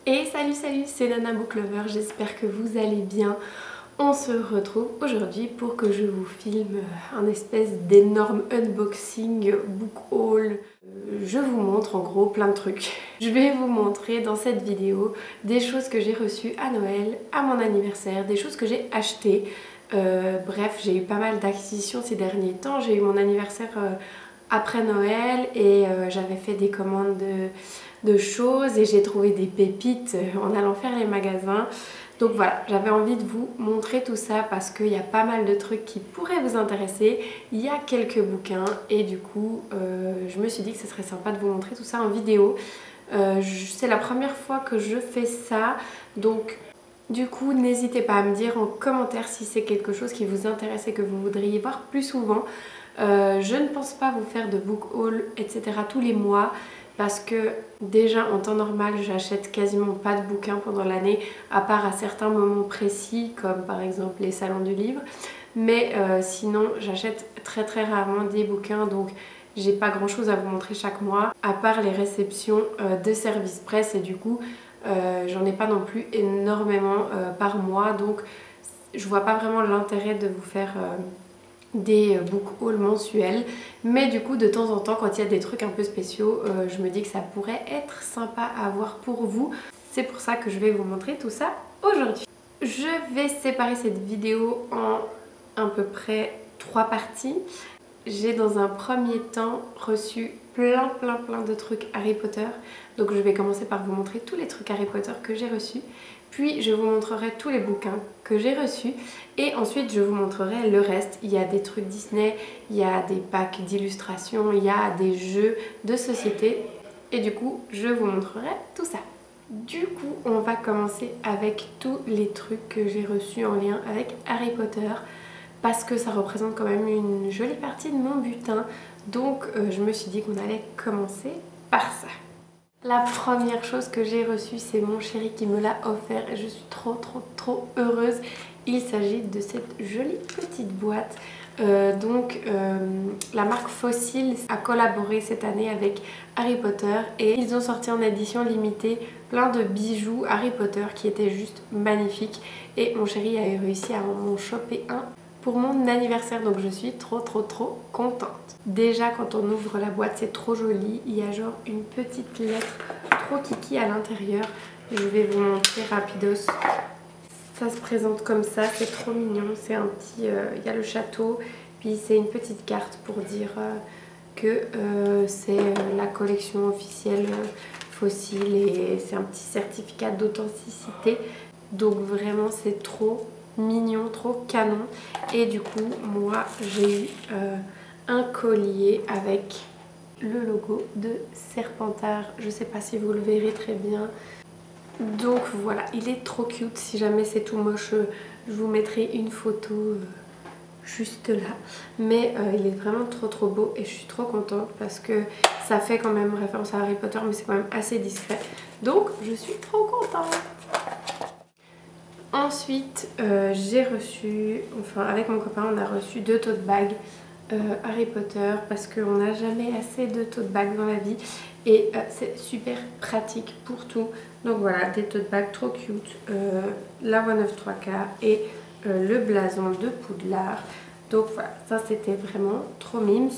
Et salut, c'est Nana Book Lover, j'espère que vous allez bien. On se retrouve aujourd'hui pour que je vous filme un espèce d'énorme unboxing, book haul. Je vous montre en gros plein de trucs. Je vais vous montrer dans cette vidéo des choses que j'ai reçues à Noël, à mon anniversaire, des choses que j'ai achetées. Bref, j'ai eu pas mal d'acquisitions ces derniers temps. J'ai eu mon anniversaire après Noël et j'avais fait des commandes de choses et j'ai trouvé des pépites en allant faire les magasins. Donc voilà, j'avais envie de vous montrer tout ça parce qu'il y a pas mal de trucs qui pourraient vous intéresser. Il y a quelques bouquins et du coup je me suis dit que ce serait sympa de vous montrer tout ça en vidéo. C'est la première fois que je fais ça, donc du coup n'hésitez pas à me dire en commentaire si c'est quelque chose qui vous intéresse et que vous voudriez voir plus souvent. Je ne pense pas vous faire de book haul etc tous les mois parce que déjà en temps normal j'achète quasiment pas de bouquins pendant l'année à part à certains moments précis comme par exemple les salons du livre, mais sinon j'achète très rarement des bouquins, donc j'ai pas grand chose à vous montrer chaque mois à part les réceptions de service presse et du coup j'en ai pas non plus énormément par mois, donc je vois pas vraiment l'intérêt de vous faire des book hauls mensuels, mais du coup de temps en temps quand il y a des trucs un peu spéciaux je me dis que ça pourrait être sympa à voir pour vous. C'est pour ça que je vais vous montrer tout ça aujourd'hui. Je vais séparer cette vidéo en à peu près 3 parties. J'ai dans un premier temps reçu plein de trucs Harry Potter, donc je vais commencer par vous montrer tous les trucs Harry Potter que j'ai reçus, puis je vous montrerai tous les bouquins que j'ai reçus et ensuite je vous montrerai le reste. Il y a des trucs Disney, il y a des packs d'illustrations, il y a des jeux de société et du coup je vous montrerai tout ça. Du coup on va commencer avec tous les trucs que j'ai reçus en lien avec Harry Potter parce que ça représente quand même une jolie partie de mon butin, donc je me suis dit qu'on allait commencer par ça. La première chose que j'ai reçue, c'est mon chéri qui me l'a offert et je suis trop heureuse. Il s'agit de cette jolie petite boîte. La marque Fossil a collaboré cette année avec Harry Potter et ils ont sorti en édition limitée plein de bijoux Harry Potter qui étaient juste magnifiques et mon chéri a réussi à m'en choper un pour mon anniversaire, donc je suis trop contente. Déjà quand on ouvre la boîte c'est trop joli, il y a genre une petite lettre trop kiki à l'intérieur. Je vais vous montrer rapidos. Ça se présente comme ça, c'est trop mignon, c'est un petit... il y a le château, puis c'est une petite carte pour dire que c'est la collection officielle Fossil et c'est un petit certificat d'authenticité. Donc vraiment c'est trop mignon, trop canon. Et du coup moi j'ai eu un collier avec le logo de Serpentard. Je sais pas si vous le verrez très bien. Donc voilà, il est trop cute. Si jamais c'est tout moche, je vous mettrai une photo juste là. Mais il est vraiment trop beau et je suis trop contente parce que ça fait quand même référence à Harry Potter, mais c'est quand même assez discret. Donc je suis trop contente. Ensuite, j'ai reçu, enfin avec mon copain, on a reçu 2 tote bags Harry Potter parce qu'on n'a jamais assez de tote bags dans la vie et c'est super pratique pour tout. Donc voilà, des tote bags trop cute, la One of 3K et le blason de Poudlard. Donc voilà, ça c'était vraiment trop mimes.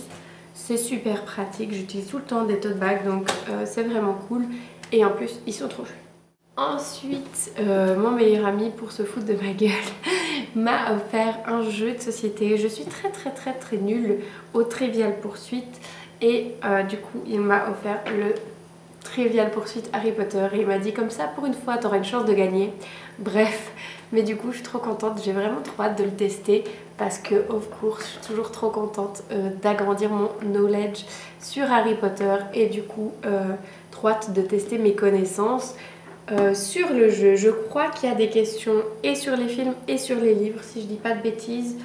C'est super pratique, j'utilise tout le temps des tote bags, donc c'est vraiment cool et en plus ils sont trop jolis. Ensuite, mon meilleur ami, pour se foutre de ma gueule, m'a offert un jeu de société. Je suis très nulle au Trivial Pursuit et du coup il m'a offert le Trivial Pursuit Harry Potter et il m'a dit comme ça pour une fois t'auras une chance de gagner. Bref, mais du coup je suis trop contente, j'ai vraiment trop hâte de le tester parce que of course je suis toujours trop contente d'agrandir mon knowledge sur Harry Potter et du coup trop hâte de tester mes connaissances. Sur le jeu, je crois qu'il y a des questions et sur les films et sur les livres, si je dis pas de bêtises.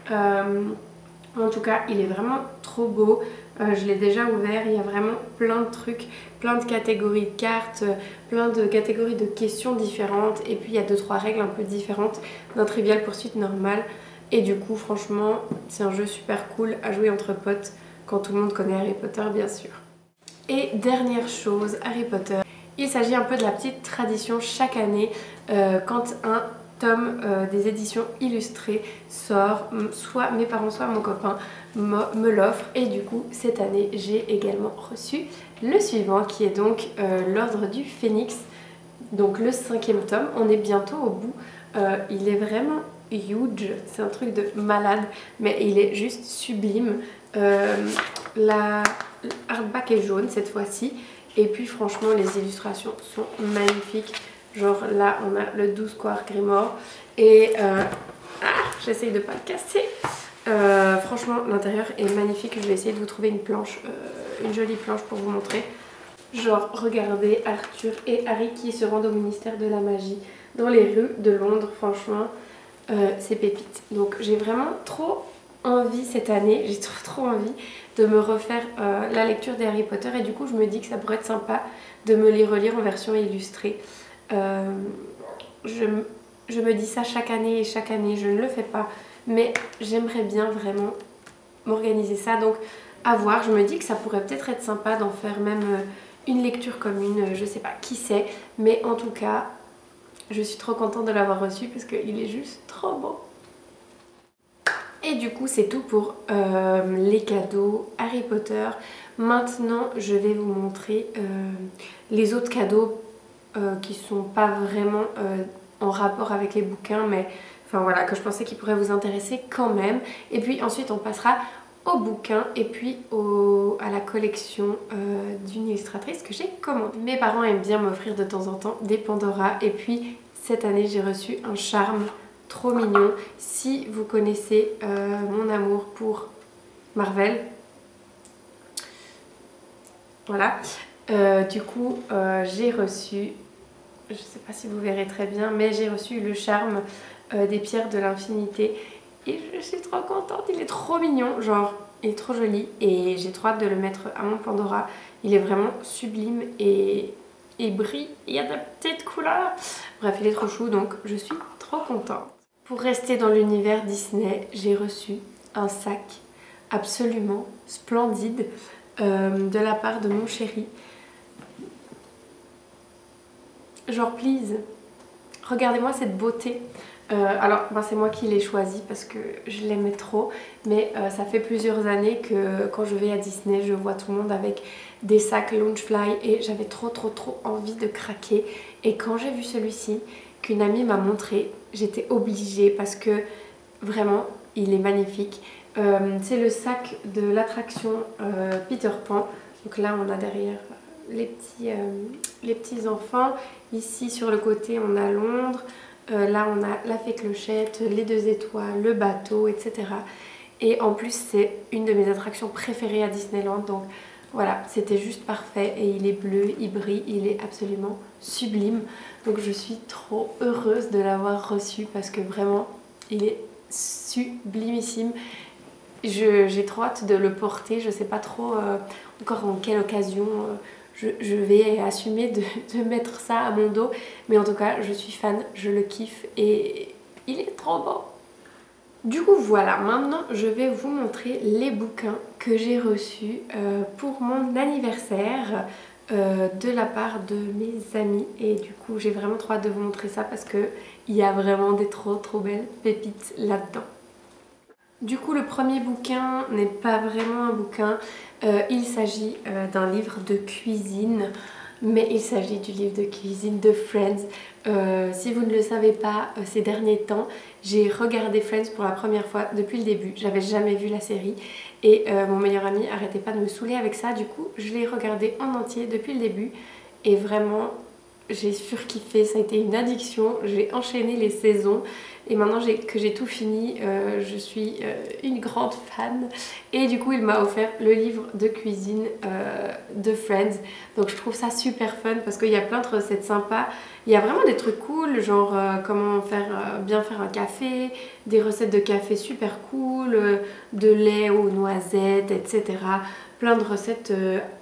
En tout cas, il est vraiment trop beau. Je l'ai déjà ouvert, il y a vraiment plein de trucs, plein de catégories de cartes, plein de catégories de questions différentes. Et puis il y a 2-3 règles un peu différentes d'un Trivial Pursuit normal. Et du coup, franchement, c'est un jeu super cool à jouer entre potes quand tout le monde connaît Harry Potter, bien sûr. Et dernière chose, Harry Potter. Il s'agit un peu de la petite tradition chaque année quand un tome des éditions illustrées sort, soit mes parents soit mon copain me l'offre, et du coup cette année j'ai également reçu le suivant qui est donc l'Ordre du Phénix, donc le 5e tome. On est bientôt au bout. Il est vraiment huge, c'est un truc de malade, mais il est juste sublime. La hardback est jaune cette fois-ci, et puis franchement les illustrations sont magnifiques. Genre là on a le 12 Square Grimoire et j'essaye de pas le casser. Franchement l'intérieur est magnifique. Je vais essayer de vous trouver une planche, une jolie planche pour vous montrer. Genre regardez Arthur et Harry qui se rendent au ministère de la magie dans les rues de Londres. Franchement c'est pépite. Donc j'ai vraiment trop envie cette année, j'ai trop envie de me refaire la lecture des Harry Potter, et du coup je me dis que ça pourrait être sympa de me les relire en version illustrée. Je me dis ça chaque année et chaque année je ne le fais pas, mais j'aimerais bien vraiment m'organiser ça, donc à voir. Je me dis que ça pourrait peut-être être sympa d'en faire même une lecture commune, je sais pas, qui sait, mais en tout cas je suis trop contente de l'avoir reçu parce qu'il est juste trop beau. Et du coup c'est tout pour les cadeaux Harry Potter. Maintenant je vais vous montrer les autres cadeaux qui sont pas vraiment en rapport avec les bouquins, mais enfin voilà, que je pensais qu'ils pourraient vous intéresser quand même. Et puis ensuite on passera au bouquin et puis à la collection d'une illustratrice que j'ai commandée. Mes parents aiment bien m'offrir de temps en temps des Pandora, et puis cette année j'ai reçu un charme trop mignon. Si vous connaissez mon amour pour Marvel, voilà, du coup j'ai reçu, je sais pas si vous verrez très bien, mais j'ai reçu le charme des pierres de l'infinité et je suis trop contente. Il est trop mignon, genre il est trop joli, et j'ai trop hâte de le mettre à mon Pandora. Il est vraiment sublime et il brille, il y a de la petite couleur. Bref, il est trop chou, donc je suis trop contente. Pour rester dans l'univers Disney, j'ai reçu un sac absolument splendide de la part de mon chéri. Genre please, regardez-moi cette beauté. Alors ben, c'est moi qui l'ai choisi parce que je l'aimais trop, mais ça fait plusieurs années que quand je vais à Disney je vois tout le monde avec des sacs Loungefly et j'avais trop envie de craquer. Et quand j'ai vu celui-ci qu'une amie m'a montré, j'étais obligée parce que vraiment il est magnifique. C'est le sac de l'attraction Peter Pan. Donc là on a derrière les petits enfants. Ici sur le côté on a Londres. Là on a la fée Clochette, les 2 étoiles, le bateau, etc. Et en plus c'est une de mes attractions préférées à Disneyland. Donc voilà, c'était juste parfait. Et il est bleu, il brille, il est absolument sublime. Donc je suis trop heureuse de l'avoir reçu parce que vraiment il est sublimissime. J'ai trop hâte de le porter. Je sais pas trop encore en quelle occasion je vais assumer de mettre ça à mon dos, mais en tout cas je suis fan, je le kiffe et il est trop beau. Du coup voilà, maintenant je vais vous montrer les bouquins que j'ai reçus pour mon anniversaire de la part de mes amis, et du coup j'ai vraiment trop hâte de vous montrer ça parce que il y a vraiment des trop belles pépites là-dedans. Du coup le premier bouquin n'est pas vraiment un bouquin, il s'agit d'un livre de cuisine, mais il s'agit du livre de cuisine de Friends. Si vous ne le savez pas, ces derniers temps j'ai regardé Friends pour la première fois depuis le début. J'avais jamais vu la série et mon meilleur ami arrêtait pas de me saouler avec ça, du coup je l'ai regardé en entier depuis le début et vraiment j'ai surkiffé, ça a été une addiction. J'ai enchaîné les saisons et maintenant que j'ai tout fini, je suis une grande fan. Et du coup il m'a offert le livre de cuisine de Friends. Donc je trouve ça super fun parce qu'il y a plein de recettes sympas. Il y a vraiment des trucs cool, genre comment bien faire un café, des recettes de café super cool, de lait aux noisettes, etc. Plein de recettes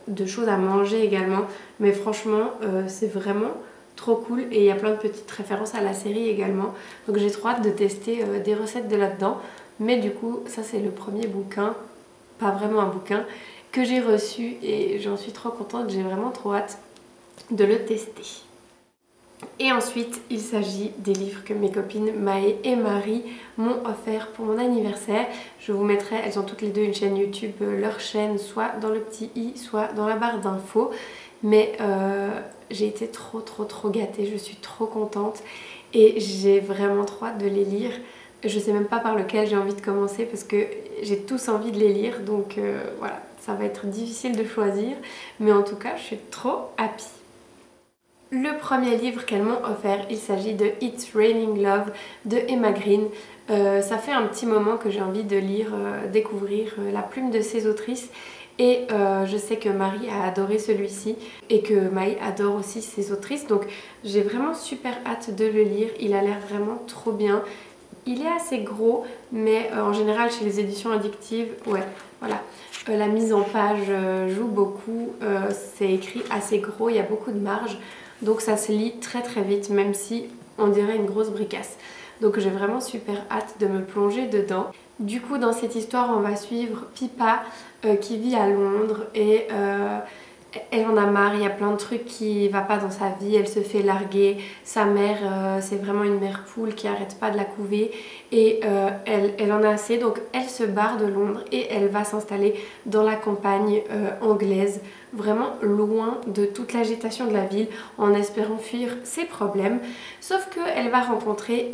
de choses à manger également. Mais franchement c'est vraiment trop cool et il y a plein de petites références à la série également. Donc j'ai trop hâte de tester des recettes de là-dedans. Mais du coup ça c'est le premier bouquin, pas vraiment un bouquin, que j'ai reçu et j'en suis trop contente, j'ai vraiment trop hâte de le tester. Et ensuite, il s'agit des livres que mes copines Maë et Marie m'ont offert pour mon anniversaire. Je vous mettrai, elles ont toutes les deux une chaîne YouTube, leur chaîne soit dans le petit i, soit dans la barre d'infos. Mais j'ai été trop gâtée, je suis trop contente et j'ai vraiment trop hâte de les lire. Je sais même pas par lequel j'ai envie de commencer parce que j'ai tous envie de les lire, donc voilà, ça va être difficile de choisir. Mais en tout cas, je suis trop happy. Le premier livre qu'elles m'ont offert, il s'agit de It's Raining Love de Emma Green. Ça fait un petit moment que j'ai envie de lire, découvrir la plume de ces autrices. Et je sais que Marie a adoré celui-ci et que Maï adore aussi ces autrices. Donc j'ai vraiment super hâte de le lire. Il a l'air vraiment trop bien. Il est assez gros, mais en général chez les éditions addictives, ouais, voilà. La mise en page joue beaucoup. C'est écrit assez gros, il y a beaucoup de marge. Donc ça se lit très vite, même si on dirait une grosse bricasse. Donc j'ai vraiment super hâte de me plonger dedans. Du coup, dans cette histoire, on va suivre Pippa qui vit à Londres et elle en a marre, il y a plein de trucs qui ne vont pas dans sa vie, elle se fait larguer, sa mère c'est vraiment une mère poule qui arrête pas de la couver et elle en a assez, donc elle se barre de Londres et elle va s'installer dans la campagne anglaise, vraiment loin de toute l'agitation de la ville en espérant fuir ses problèmes, sauf qu'elle va rencontrer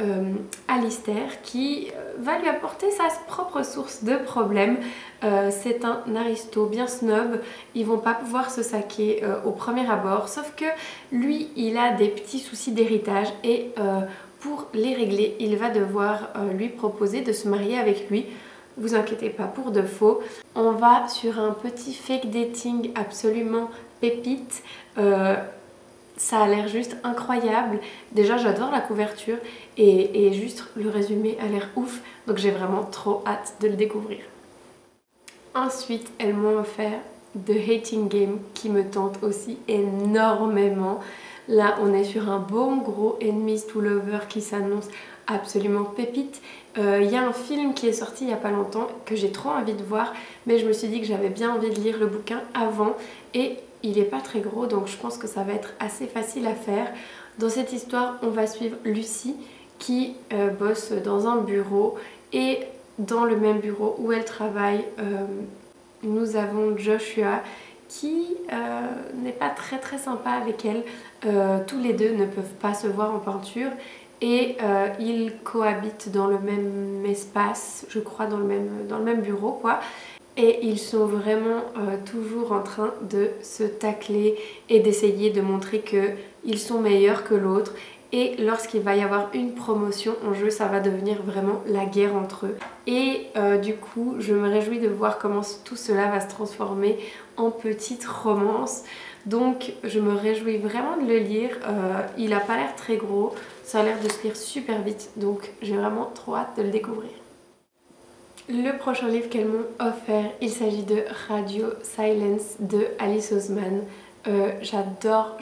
Alistair qui va lui apporter sa propre source de problèmes. C'est un aristo bien snob, ils vont pas pouvoir se saquer au premier abord, sauf que lui il a des petits soucis d'héritage et pour les régler il va devoir lui proposer de se marier avec lui. Vous inquiétez pas, pour de faux. On va sur un petit fake dating absolument pépite. Ça a l'air juste incroyable. Déjà j'adore la couverture et juste le résumé a l'air ouf. Donc j'ai vraiment trop hâte de le découvrir. Ensuite, elles m'ont offert The Hating Game qui me tente aussi énormément. Là, on est sur un bon gros Enemies to Lovers qui s'annonce absolument pépite. Il y a un film qui est sorti il n'y a pas longtemps que j'ai trop envie de voir, mais je me suis dit que j'avais bien envie de lire le bouquin avant et il n'est pas très gros, donc je pense que ça va être assez facile à faire. Dans cette histoire, on va suivre Lucie qui bosse dans un bureau et dans le même bureau où elle travaille, nous avons Joshua qui n'est pas très sympa avec elle. Tous les deux ne peuvent pas se voir en peinture et ils cohabitent dans le même espace, je crois dans le même bureau quoi. Et ils sont vraiment toujours en train de se tacler et d'essayer de montrer qu'ils sont meilleurs que l'autre. Et lorsqu'il va y avoir une promotion en jeu, ça va devenir vraiment la guerre entre eux. Et du coup, je me réjouis de voir comment tout cela va se transformer en petite romance. Donc je me réjouis vraiment de le lire. Il a pas l'air très gros, ça a l'air de se lire super vite. Donc j'ai vraiment trop hâte de le découvrir. Le prochain livre qu'elles m'ont offert, il s'agit de Radio Silence de Alice Oseman. J'adore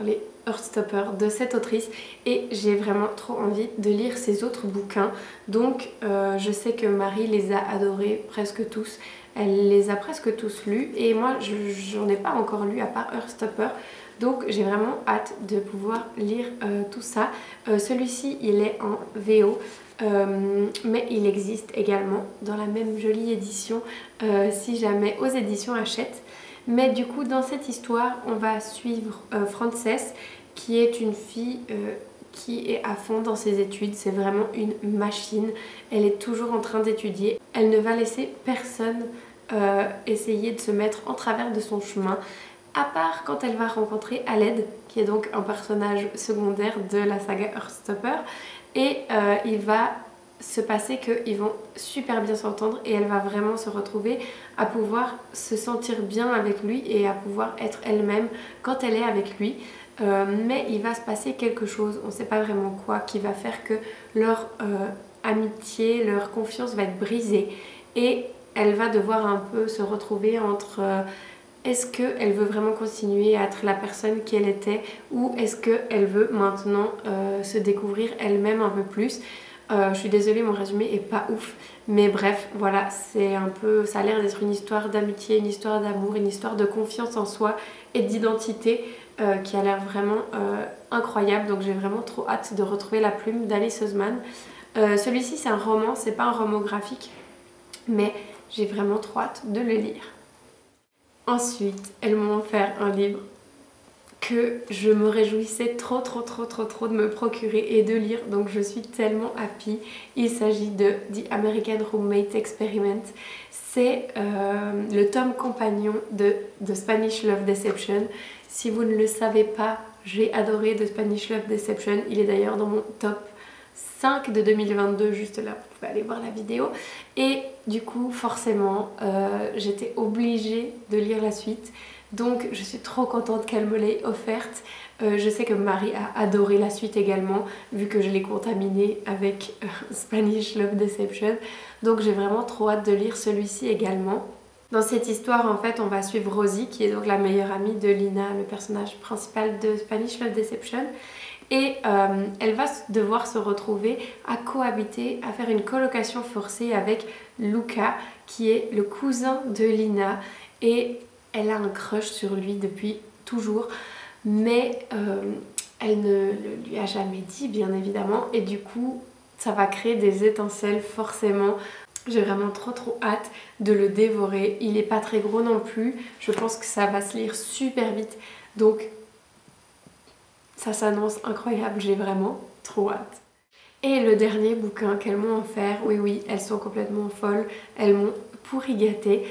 les Heartstopper de cette autrice et j'ai vraiment trop envie de lire ses autres bouquins. Donc je sais que Marie les a adorés presque tous. Elle les a presque tous lus et moi j'en ai pas encore lu à part Heartstopper. Donc j'ai vraiment hâte de pouvoir lire tout ça. Celui-ci il est en VO. Mais il existe également dans la même jolie édition si jamais aux éditions Hachette. Mais du coup dans cette histoire on va suivre Frances qui est une fille qui est à fond dans ses études, c'est vraiment une machine, elle est toujours en train d'étudier, elle ne va laisser personne essayer de se mettre en travers de son chemin, à part quand elle va rencontrer Aled qui est donc un personnage secondaire de la saga Heartstopper. Et il va se passer qu'ils vont super bien s'entendre et elle va vraiment se retrouver à pouvoir se sentir bien avec lui et à pouvoir être elle-même quand elle est avec lui. Mais il va se passer quelque chose, on ne sait pas vraiment quoi, qui va faire que leur amitié, leur confiance va être brisée. Et elle va devoir un peu se retrouver entre... est-ce qu'elle veut vraiment continuer à être la personne qu'elle était ou est-ce qu'elle veut maintenant se découvrir elle-même un peu plus. Je suis désolée, mon résumé est pas ouf, mais bref, voilà, c'est un peu, ça a l'air d'être une histoire d'amitié, une histoire d'amour, une histoire de confiance en soi et d'identité. qui a l'air vraiment incroyable. Donc j'ai vraiment trop hâte de retrouver la plume d'Alice Oseman. Celui-ci c'est un roman, c'est pas un roman graphique, mais j'ai vraiment trop hâte de le lire. Ensuite, elles m'ont offert un livre que je me réjouissais trop de me procurer et de lire, donc je suis tellement happy. Il s'agit de The American Roommate Experiment. C'est le tome compagnon de The Spanish Love Deception. Si vous ne le savez pas, j'ai adoré The Spanish Love Deception. Il est d'ailleurs dans mon top 5 de 2022, juste là, vous pouvez aller voir la vidéo. Et du coup, forcément, j'étais obligée de lire la suite. Donc je suis trop contente qu'elle me l'ait offerte. Je sais que Marie a adoré la suite également, vu que je l'ai contaminée avec Spanish Love Deception. Donc j'ai vraiment trop hâte de lire celui-ci également. Dans cette histoire, en fait, on va suivre Rosie, qui est donc la meilleure amie de Lina, le personnage principal de Spanish Love Deception. Et elle va devoir se retrouver à cohabiter, à faire une colocation forcée avec Luca, qui est le cousin de Lina. Et elle a un crush sur lui depuis toujours, mais elle ne le lui a jamais dit, bien évidemment, et du coup ça va créer des étincelles forcément. J'ai vraiment trop hâte de le dévorer. Il est pas très gros non plus, je pense que ça va se lire super vite, donc ça s'annonce incroyable, j'ai vraiment trop hâte. Et le dernier bouquin qu'elles m'ont offert, oui, elles sont complètement folles, elles m'ont pourri gâté.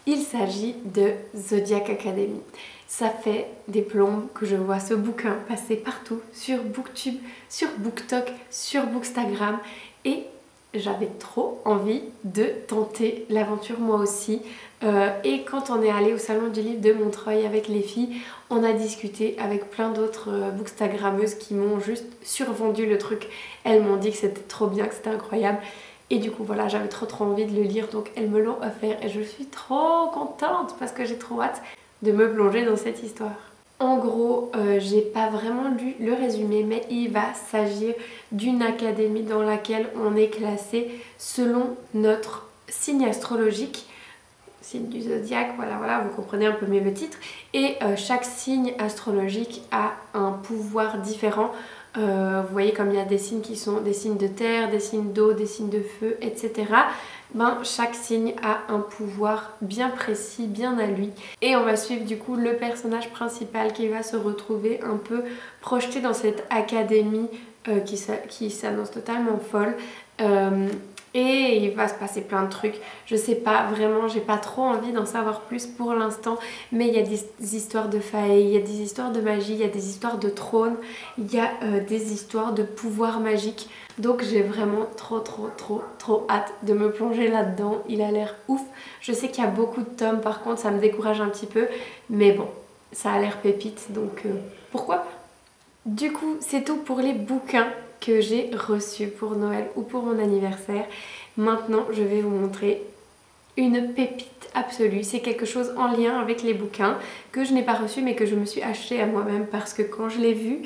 Il s'agit de Zodiac Academy. Ça fait des plombes que je vois ce bouquin passer partout, sur Booktube, sur BookTok, sur Bookstagram, et j'avais trop envie de tenter l'aventure moi aussi. Et quand on est allé au salon du livre de Montreuil avec les filles, on a discuté avec plein d'autres bookstagrammeuses qui m'ont juste survendu le truc. Elles m'ont dit que c'était trop bien, que c'était incroyable. Et du coup voilà, j'avais trop envie de le lire, donc elles me l'ont offert et je suis trop contente parce que j'ai trop hâte de me plonger dans cette histoire. En gros, j'ai pas vraiment lu le résumé, mais il va s'agir d'une académie dans laquelle on est classé selon notre signe astrologique, signe du zodiaque, voilà, vous comprenez un peu mieux le titre. Et chaque signe astrologique a un pouvoir différent. Vous voyez, comme il y a des signes qui sont des signes de terre, des signes d'eau, des signes de feu, etc. Chaque signe a un pouvoir bien précis, bien à lui. Et on va suivre du coup le personnage principal qui va se retrouver un peu projeté dans cette académie qui s'annonce totalement folle. Et il va se passer plein de trucs. Je sais pas vraiment, j'ai pas trop envie d'en savoir plus pour l'instant. Mais il y a des histoires de failles, il y a des histoires de magie, il y a des histoires de trône, il y a des histoires de pouvoirs magiques. Donc j'ai vraiment trop hâte de me plonger là-dedans. Il a l'air ouf. Je sais qu'il y a beaucoup de tomes, par contre ça me décourage un petit peu. Mais bon, ça a l'air pépite, donc pourquoi pas. Du coup, c'est tout pour les bouquins que j'ai reçus pour Noël ou pour mon anniversaire. Maintenant, je vais vous montrer une pépite absolue. C'est quelque chose en lien avec les bouquins que je n'ai pas reçu mais que je me suis acheté à moi-même parce que quand je l'ai vu,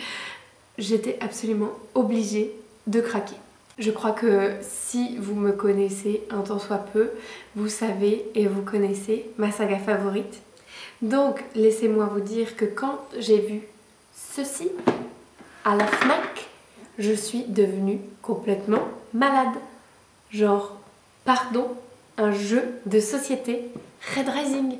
j'étais absolument obligée de craquer. Je crois que si vous me connaissez un tant soit peu, vous savez et vous connaissez ma saga favorite. Donc, laissez-moi vous dire que quand j'ai vu ceci à la FNAC, je suis devenue complètement malade. Genre, pardon, un jeu de société Red Rising.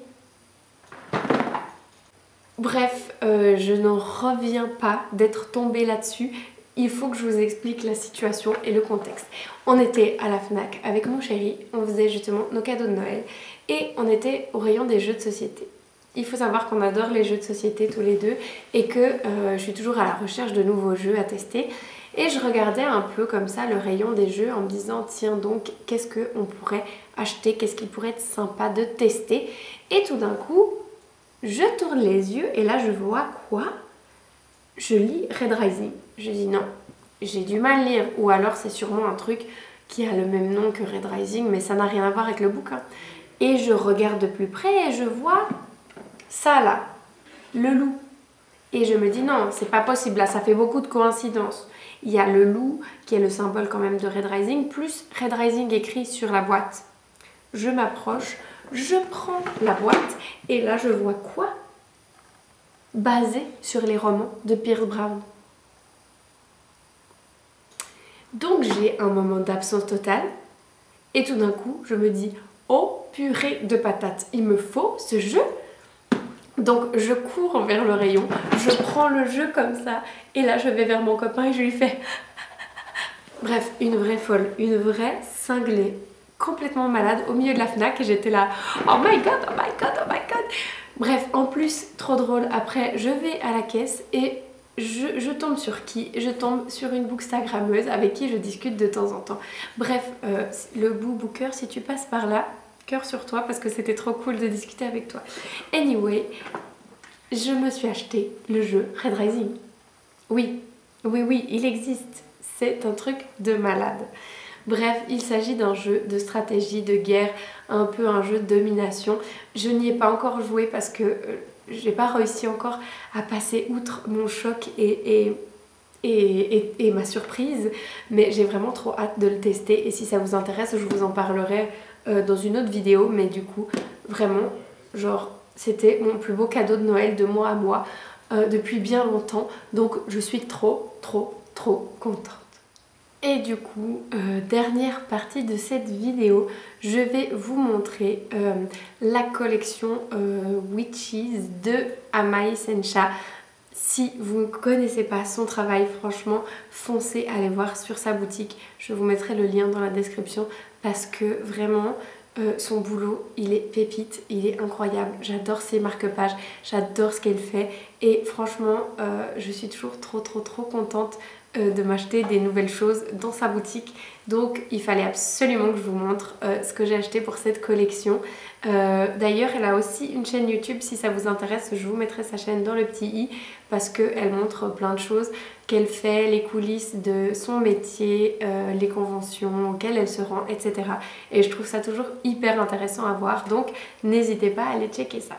Bref, je n'en reviens pas d'être tombée là-dessus. Il faut que je vous explique la situation et le contexte. On était à la FNAC avec mon chéri, on faisait justement nos cadeaux de Noël et on était au rayon des jeux de société. Il faut savoir qu'on adore les jeux de société tous les deux et que je suis toujours à la recherche de nouveaux jeux à tester. Et je regardais un peu comme ça le rayon des jeux en me disant tiens donc qu'est-ce qu'on pourrait acheter, qu'est-ce qui pourrait être sympa de tester. Et tout d'un coup, je tourne les yeux et là je vois quoi? Je lis Red Rising. Je dis non, j'ai du mal à lire ou alors c'est sûrement un truc qui a le même nom que Red Rising mais ça n'a rien à voir avec le bouquin. Et je regarde de plus près et je vois ça là, le loup. Et je me dis non, c'est pas possible, là ça fait beaucoup de coïncidences. Il y a le loup qui est le symbole quand même de Red Rising, plus Red Rising écrit sur la boîte. Je m'approche, je prends la boîte et là je vois quoi? basé sur les romans de Pierce Brown. Donc j'ai un moment d'absence totale et tout d'un coup je me dis oh purée de patates, il me faut ce jeu. Donc je cours vers le rayon, je prends le jeu comme ça et là je vais vers mon copain et je lui fais bref, une vraie folle, une vraie cinglée, complètement malade au milieu de la Fnac et j'étais là oh my god, oh my god, oh my god. Bref, en plus trop drôle, après je vais à la caisse et je tombe sur qui? Je tombe sur une bookstagrammeuse avec qui je discute de temps en temps. Bref, le booker, si tu passes par là, cœur sur toi parce que c'était trop cool de discuter avec toi. Anyway, je me suis acheté le jeu Red Rising. Oui, oui, il existe. C'est un truc de malade. Bref, il s'agit d'un jeu de stratégie, de guerre, un peu un jeu de domination. Je n'y ai pas encore joué parce que j'ai pas réussi encore à passer outre mon choc et ma surprise, mais j'ai vraiment trop hâte de le tester et si ça vous intéresse, je vous en parlerai dans une autre vidéo, mais du coup, vraiment, genre, c'était mon plus beau cadeau de Noël de moi à moi depuis bien longtemps, donc je suis trop contente. Et du coup, dernière partie de cette vidéo, je vais vous montrer la collection Witches de Amaï Sencha. Si vous ne connaissez pas son travail, franchement, foncez aller voir sur sa boutique. Je vous mettrai le lien dans la description parce que vraiment, son boulot, il est pépite, il est incroyable. J'adore ses marque-pages, j'adore ce qu'elle fait et franchement, je suis toujours trop contente de m'acheter des nouvelles choses dans sa boutique. Donc il fallait absolument que je vous montre ce que j'ai acheté pour cette collection. D'ailleurs elle a aussi une chaîne YouTube, si ça vous intéresse je vous mettrai sa chaîne dans le petit i parce qu'elle montre plein de choses qu'elle fait, les coulisses de son métier, les conventions auxquelles elle se rend, etc. Et je trouve ça toujours hyper intéressant à voir, donc n'hésitez pas à aller checker ça.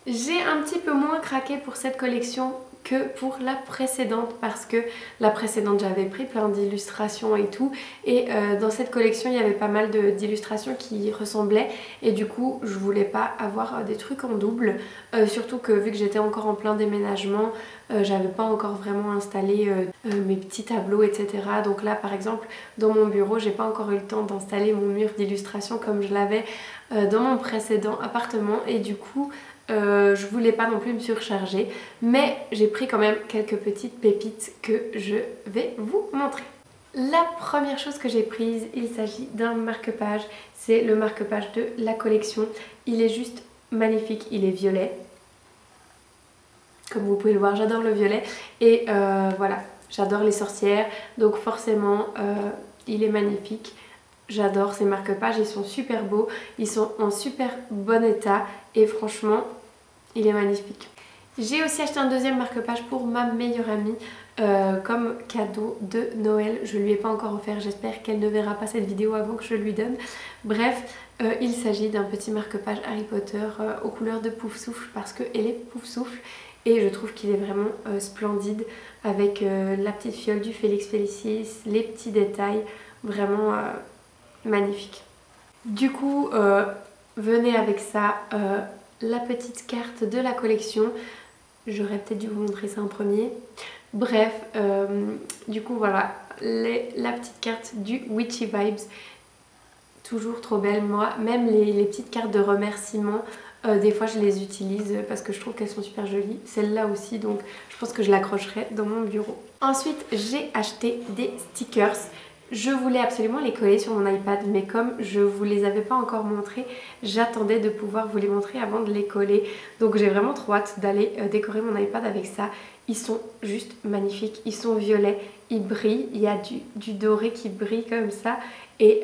J'ai un petit peu moins craqué pour cette collection que pour la précédente parce que la précédente j'avais pris plein d'illustrations et tout et dans cette collection il y avait pas mal d'illustrations qui ressemblaient et du coup je voulais pas avoir des trucs en double, surtout que vu que j'étais encore en plein déménagement j'avais pas encore vraiment installé mes petits tableaux etc. Donc là par exemple dans mon bureau j'ai pas encore eu le temps d'installer mon mur d'illustration comme je l'avais dans mon précédent appartement et du coup je voulais pas non plus me surcharger, mais j'ai pris quand même quelques petites pépites que je vais vous montrer. La première chose que j'ai prise, il s'agit d'un marque-page, c'est le marque-page de la collection. Il est juste magnifique, il est violet. Comme vous pouvez le voir, j'adore le violet et voilà, j'adore les sorcières, donc forcément il est magnifique. J'adore ces marque-pages, ils sont super beaux, ils sont en super bon état et franchement, il est magnifique. J'ai aussi acheté un deuxième marque-page pour ma meilleure amie comme cadeau de Noël. Je lui ai pas encore offert, j'espère qu'elle ne verra pas cette vidéo avant que je lui donne. Bref, il s'agit d'un petit marque-page Harry Potter aux couleurs de Poufsouffle parce qu'elle est Poufsouffle et je trouve qu'il est vraiment splendide avec la petite fiole du Félix Felicis, les petits détails, vraiment magnifique. Du coup, venez avec ça la petite carte de la collection. J'aurais peut-être dû vous montrer ça en premier. Bref, du coup voilà, la petite carte du Witchy Vibes. Toujours trop belle, moi. Même les petites cartes de remerciement, des fois je les utilise parce que je trouve qu'elles sont super jolies. Celle-là aussi, donc je pense que je l'accrocherai dans mon bureau. Ensuite, j'ai acheté des stickers. Je voulais absolument les coller sur mon iPad, mais comme je vous les avais pas encore montrés, j'attendais de pouvoir vous les montrer avant de les coller. Donc j'ai vraiment trop hâte d'aller décorer mon iPad avec ça. Ils sont juste magnifiques, ils sont violets, ils brillent, il y a du doré qui brille comme ça. Et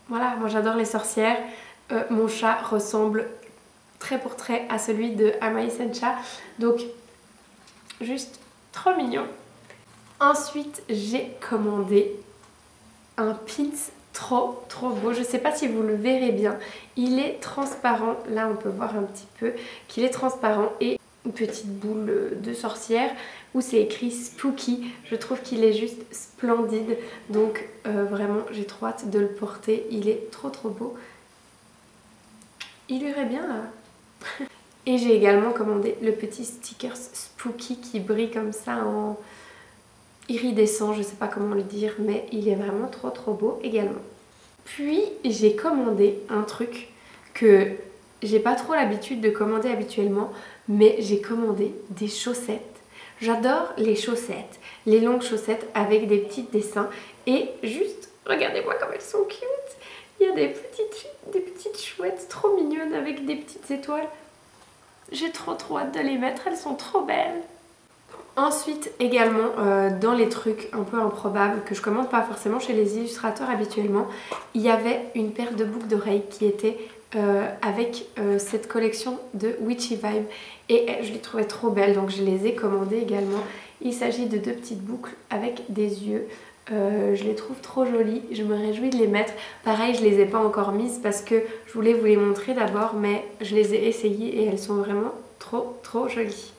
voilà, moi j'adore les sorcières. Mon chat ressemble trait pour trait à celui de Amaï Sencha. Donc juste trop mignon. Ensuite j'ai commandé un pins trop beau, je sais pas si vous le verrez bien, il est transparent, là on peut voir un petit peu qu'il est transparent et une petite boule de sorcière où c'est écrit Spooky, je trouve qu'il est juste splendide, donc vraiment j'ai trop hâte de le porter, il est trop beau, il irait bien là. Et j'ai également commandé le petit sticker Spooky qui brille comme ça en iridescent, je sais pas comment le dire, mais il est vraiment trop beau également. Puis j'ai commandé un truc que j'ai pas trop l'habitude de commander habituellement, mais j'ai commandé des chaussettes. J'adore les chaussettes, les longues chaussettes avec des petits dessins et juste, regardez-moi comme elles sont cute. Il y a des petites chouettes trop mignonnes avec des petites étoiles. J'ai trop hâte de les mettre, elles sont trop belles. Ensuite également dans les trucs un peu improbables que je commande pas forcément chez les illustrateurs habituellement, il y avait une paire de boucles d'oreilles qui était avec cette collection de Witchy Vibe et je les trouvais trop belles donc je les ai commandées également. Il s'agit de 2 petites boucles avec des yeux. Je les trouve trop jolies, je me réjouis de les mettre. Pareil, je les ai pas encore mises parce que je voulais vous les montrer d'abord, mais je les ai essayées et elles sont vraiment trop jolies.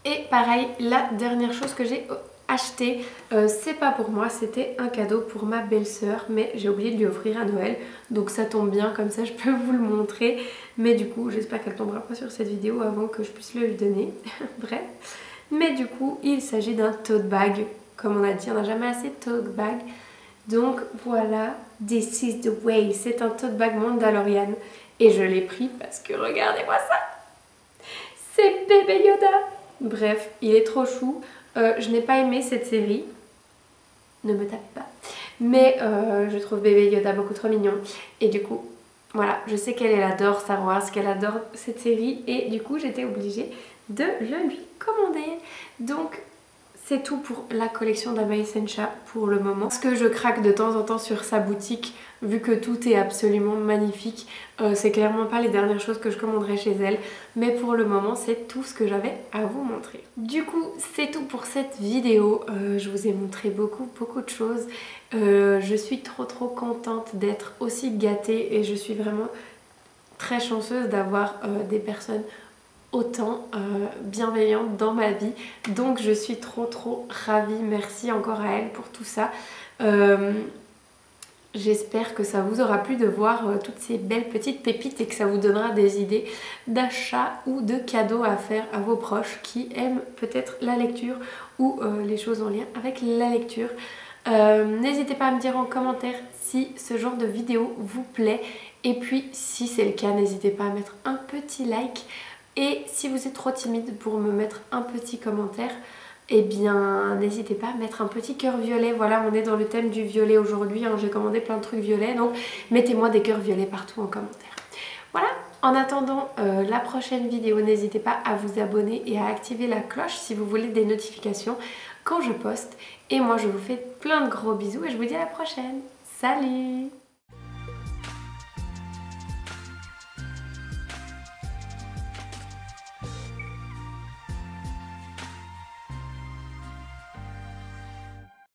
Et pareil, la dernière chose que j'ai achetée, c'est pas pour moi, c'était un cadeau pour ma belle-sœur, mais j'ai oublié de lui offrir à Noël, donc ça tombe bien, comme ça je peux vous le montrer. Mais du coup, j'espère qu'elle tombera pas sur cette vidéo avant que je puisse le lui donner. Bref. Mais du coup, il s'agit d'un tote bag. Comme on a dit, on n'a jamais assez de tote bag. Donc voilà, this is the way. C'est un tote bag Mandalorian. Et je l'ai pris parce que regardez-moi ça. C'est bébé Yoda. Bref, il est trop chou. Je n'ai pas aimé cette série. Ne me tapez pas. Mais je trouve bébé Yoda beaucoup trop mignon. Et du coup, voilà, je sais qu'elle adore Star Wars, qu'elle adore cette série. Et du coup, j'étais obligée de le lui commander. Donc c'est tout pour la collection d'Ama Essentia pour le moment. Parce que je craque de temps en temps sur sa boutique, vu que tout est absolument magnifique. C'est clairement pas les dernières choses que je commanderai chez elle. Mais pour le moment, c'est tout ce que j'avais à vous montrer. Du coup, c'est tout pour cette vidéo. Je vous ai montré beaucoup de choses. Je suis trop contente d'être aussi gâtée. Et je suis vraiment très chanceuse d'avoir des personnes autant bienveillante dans ma vie, donc je suis trop ravie. Merci encore à elle pour tout ça. J'espère que ça vous aura plu de voir toutes ces belles petites pépites et que ça vous donnera des idées d'achat ou de cadeaux à faire à vos proches qui aiment peut-être la lecture ou les choses en lien avec la lecture. N'hésitez pas à me dire en commentaire si ce genre de vidéo vous plaît, et puis si c'est le cas, n'hésitez pas à mettre un petit like. Et si vous êtes trop timide pour me mettre un petit commentaire, eh bien n'hésitez pas à mettre un petit cœur violet. Voilà, on est dans le thème du violet aujourd'hui, hein. J'ai commandé plein de trucs violets, donc mettez-moi des cœurs violets partout en commentaire. Voilà, en attendant la prochaine vidéo, n'hésitez pas à vous abonner et à activer la cloche si vous voulez des notifications quand je poste. Et moi je vous fais plein de gros bisous et je vous dis à la prochaine. Salut!